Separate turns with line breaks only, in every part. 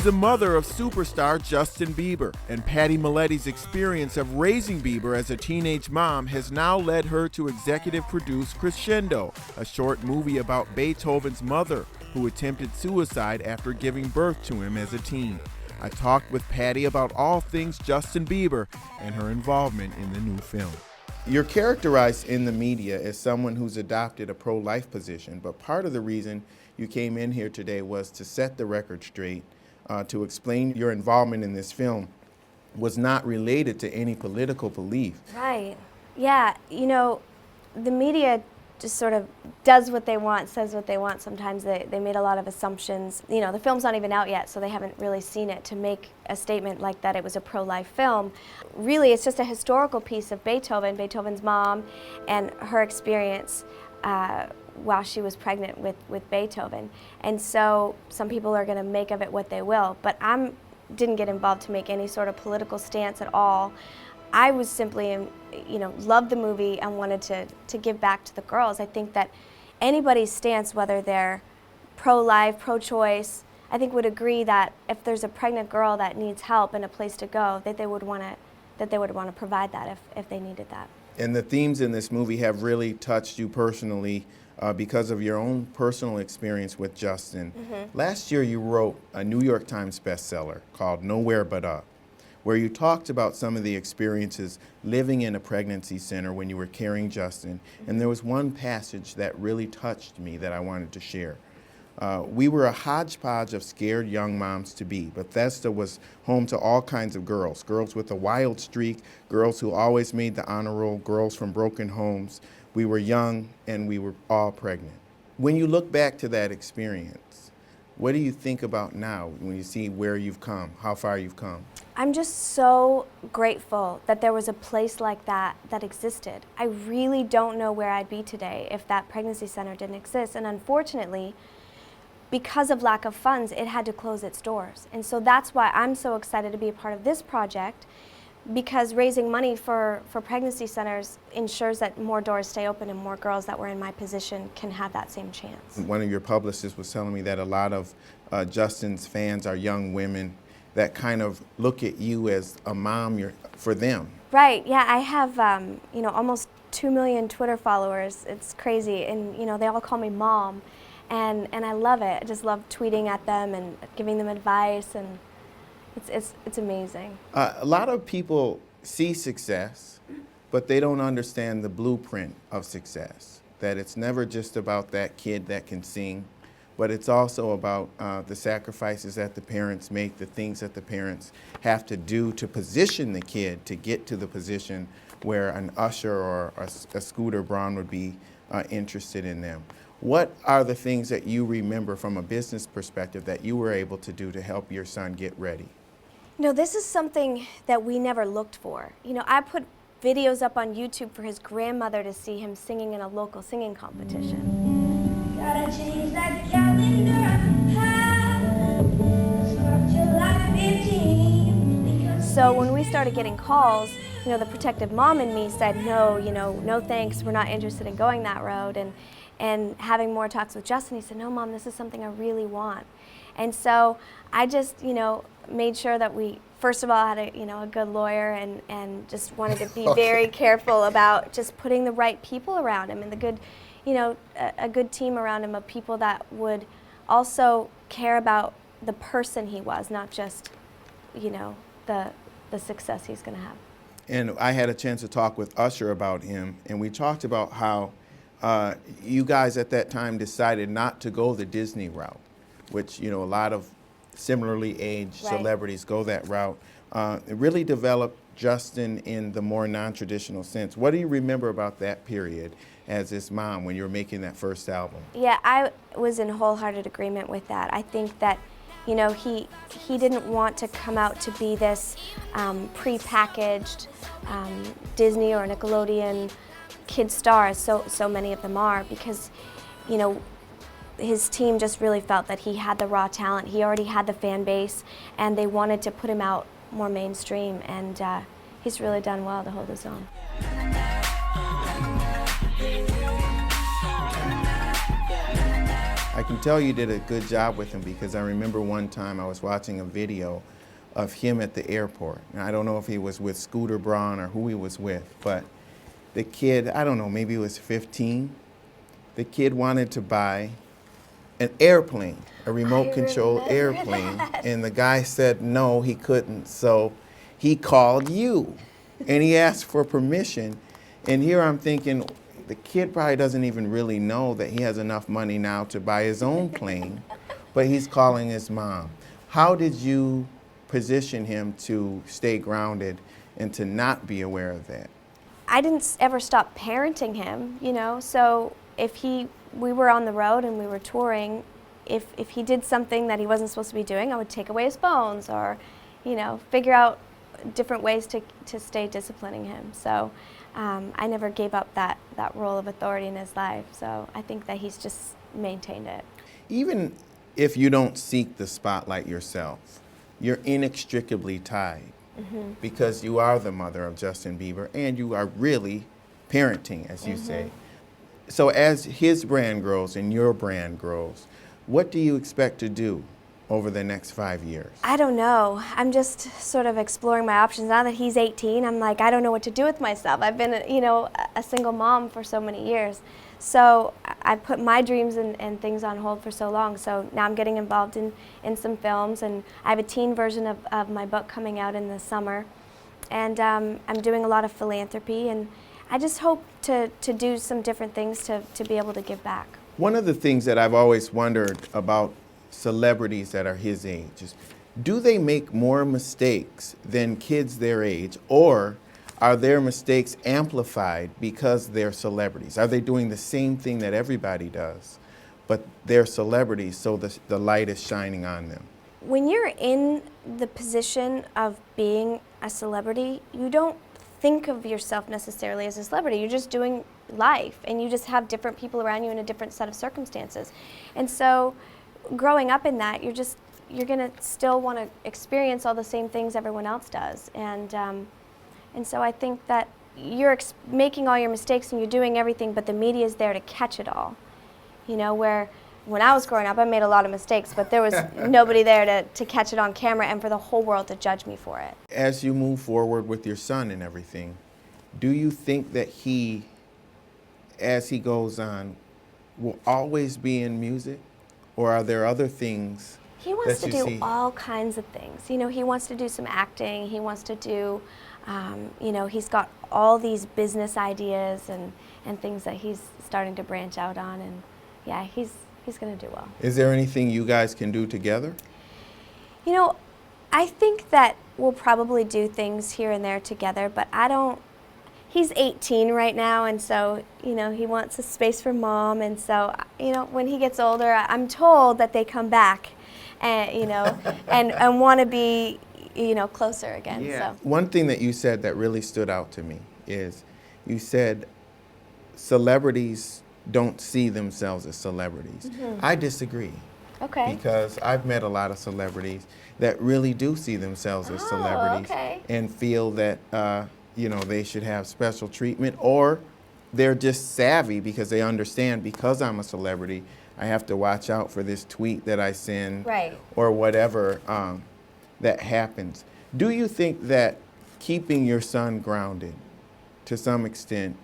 the mother of superstar Justin Bieber, and Pattie Mallette's experience of raising Bieber as a teenage mom has now led her to executive produce Crescendo, a short movie about Beethoven's mother, who attempted suicide after giving birth to him as a teen. I talked with Pattie about all things Justin Bieber and her involvement in the new film. You're characterized in the media as someone who's adopted a pro-life position, but part of the reason you came in here today was to set the record straight, to explain your involvement in this film was not related to any political belief.
Right. Yeah, you know, the media just sort of does what they want, says what they want. Sometimes they made a lot of assumptions. You know, the film's not even out yet, so they haven't really seen it. To make a statement like that it was a pro-life film, really it's just a historical piece of Beethoven's mom, and her experience while she was pregnant with Beethoven. And so some people are going to make of it what they will, but didn't get involved to make any sort of political stance at all. I was simply, you know, loved the movie and wanted to give back to the girls. I think that anybody's stance, whether they're pro-life, pro-choice, I think would agree that if there's a pregnant girl that needs help and a place to go, that they would want to provide that if they needed that.
And the themes in this movie have really touched you personally because of your own personal experience with Justin. Mm-hmm. Last year you wrote a New York Times bestseller called Nowhere But Up, where you talked about some of the experiences living in a pregnancy center when you were carrying Justin. And there was one passage that really touched me that I wanted to share. We were a hodgepodge of scared young moms-to-be. Bethesda was home to all kinds of girls with a wild streak, girls who always made the honor roll, girls from broken homes. We were young and we were all pregnant. When you look back to that experience, what do you think about now when you see where you've come, how far you've come?
I'm just so grateful that there was a place like that existed. I really don't know where I'd be today if that pregnancy center didn't exist. And unfortunately, because of lack of funds, it had to close its doors. And so that's why I'm so excited to be a part of this project, because raising money for pregnancy centers ensures that more doors stay open and more girls that were in my position can have that same chance.
One of your publicists was telling me that a lot of Justin's fans are young women that kind of look at you as a mom for them.
Right, yeah, I have you know, almost 2 million Twitter followers. It's crazy, and you know, they all call me mom, and I love it. I just love tweeting at them and giving them advice, and it's amazing.
A lot of people see success, but they don't understand the blueprint of success, that it's never just about that kid that can sing, but it's also about the sacrifices that the parents make, the things that the parents have to do to position the kid to get to the position where an Usher or a Scooter Braun would be interested in them. What are the things that you remember from a business perspective that you were able to do to help your son get ready?
You know, this is something that we never looked for. You know, I put videos up on YouTube for his grandmother to see him singing in a local singing competition. Gotta change that calendar. So when we started getting calls, you know, the protective mom in me said, no, you know, no thanks, we're not interested in going that road. And having more talks with Justin, he said, no, Mom, this is something I really want. And so I just, you know, made sure that we, first of all, had a good lawyer, and just wanted to be very careful about just putting the right people around him, and the good, you know, a good team around him of people that would also care about the person he was, not just, you know, the success he's going to have.
And I had a chance to talk with Usher about him, and we talked about how you guys at that time decided not to go the Disney route, which, you know, a lot of similarly aged celebrities go that route. It really developed Justin in the more non-traditional sense. What do you remember about that period as his mom when you were making that first album?
Yeah, I was in wholehearted agreement with that. I think that, you know, he didn't want to come out to be this pre-packaged Disney or Nickelodeon kid star, as so many of them are, because, you know, his team just really felt that he had the raw talent. He already had the fan base, and they wanted to put him out more mainstream, and he's really done well to hold his own.
I can tell you did a good job with him because I remember one time I was watching a video of him at the airport. And I don't know if he was with Scooter Braun or who he was with, but the kid, I don't know, maybe he was 15. The kid wanted to buy an airplane, a remote control airplane, and the guy said no, he couldn't. So he called you and he asked for permission. And here I'm thinking, the kid probably doesn't even really know that he has enough money now to buy his own plane, but he's calling his mom. How did you position him to stay grounded and to not be aware of that?
I didn't ever stop parenting him, you know, so if we were on the road and we were touring, if he did something that he wasn't supposed to be doing, I would take away his phones or, you know, figure out different ways to stay disciplining him. So I never gave up that role of authority in his life, so I think that he's just maintained it.
Even if you don't seek the spotlight yourself, you're inextricably tied because you are the mother of Justin Bieber and you are really parenting, as you say. So as his brand grows and your brand grows, what do you expect to do over the next 5 years?
I don't know. I'm just sort of exploring my options. Now that he's 18, I'm like, I don't know what to do with myself. I've been, you know, a single mom for so many years. So I put my dreams and things on hold for so long. So now I'm getting involved in some films, and I have a teen version of my book coming out in the summer. And I'm doing a lot of philanthropy, and I just hope to do some different things to be able to give back.
One of the things that I've always wondered about celebrities that are his age is, do they make more mistakes than kids their age, or are their mistakes amplified because they're celebrities? Are they doing the same thing that everybody does, but they're celebrities, so the light is shining on them?
When you're in the position of being a celebrity, you don't think of yourself necessarily as a celebrity. You're just doing life, and you just have different people around you in a different set of circumstances. And so growing up in that, you're gonna still want to experience all the same things everyone else does. And so I think that you're making all your mistakes and you're doing everything, but the media is there to catch it all. You know, where when I was growing up, I made a lot of mistakes, but there was nobody there to catch it on camera and for the whole world to judge me for it.
As you move forward with your son and everything, do you think that he, as he goes on, will always be in music? Or are there other things
He wants
that
to
you
do
see?
all kinds of things. You know, he wants to do some acting. He wants to do, you know, he's got all these business ideas and things that he's starting to branch out on. And yeah, he's going to do well.
Is there anything you guys can do together?
You know, I think that we'll probably do things here and there together, but he's 18 right now, and so, you know, he wants a space for mom, and so, you know, when he gets older, I'm told that they come back and, you know, and want to be, you know, closer again.
Yeah.
So.
One thing that you said that really stood out to me is you said celebrities don't see themselves as celebrities. I disagree.
Okay.
Because I've met a lot of celebrities that really do see themselves as celebrities and feel that you know, they should have special treatment, or they're just savvy because they understand, because I'm a celebrity, I have to watch out for this tweet that I send,
Right.
or whatever that happens. Do you think that keeping your son grounded to some extent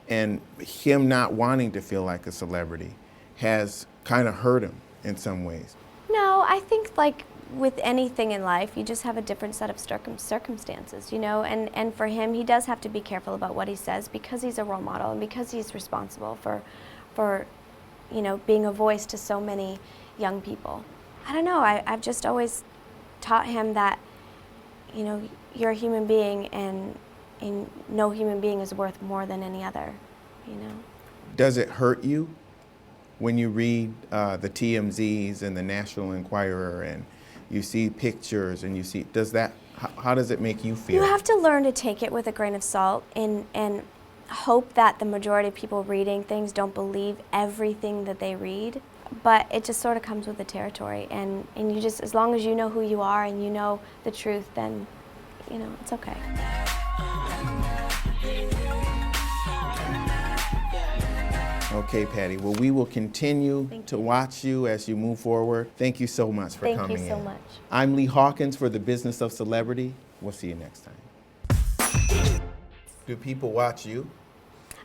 and him not wanting to feel like a celebrity has kind of hurt him in some ways?
No, I think like with anything in life, you just have a different set of circumstances, you know, and for him, he does have to be careful about what he says because he's a role model and because he's responsible for you know, being a voice to so many young people. I don't know, I've just always taught him that, you know, you're a human being and no human being is worth more than any other, you know.
Does it hurt you when you read the TMZs and the National Enquirer and you see pictures and you see, how does it make you feel?
You have to learn to take it with a grain of salt and hope that the majority of people reading things don't believe everything that they read, but it just sort of comes with the territory, and you just, as long as you know who you are and you know the truth, then, you know, it's okay.
Okay, Pattie. Well, we will continue to watch you as you move forward. Thank you so much for coming in.
Thank you so much.
I'm Lee Hawkins for The Business of Celebrity. We'll see you next time. Do people watch you?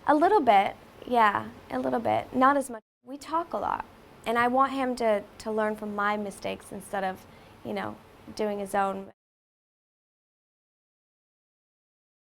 A little bit, yeah, a little bit. Not as much. We talk a lot, and I want him to learn from my mistakes instead of, doing his own.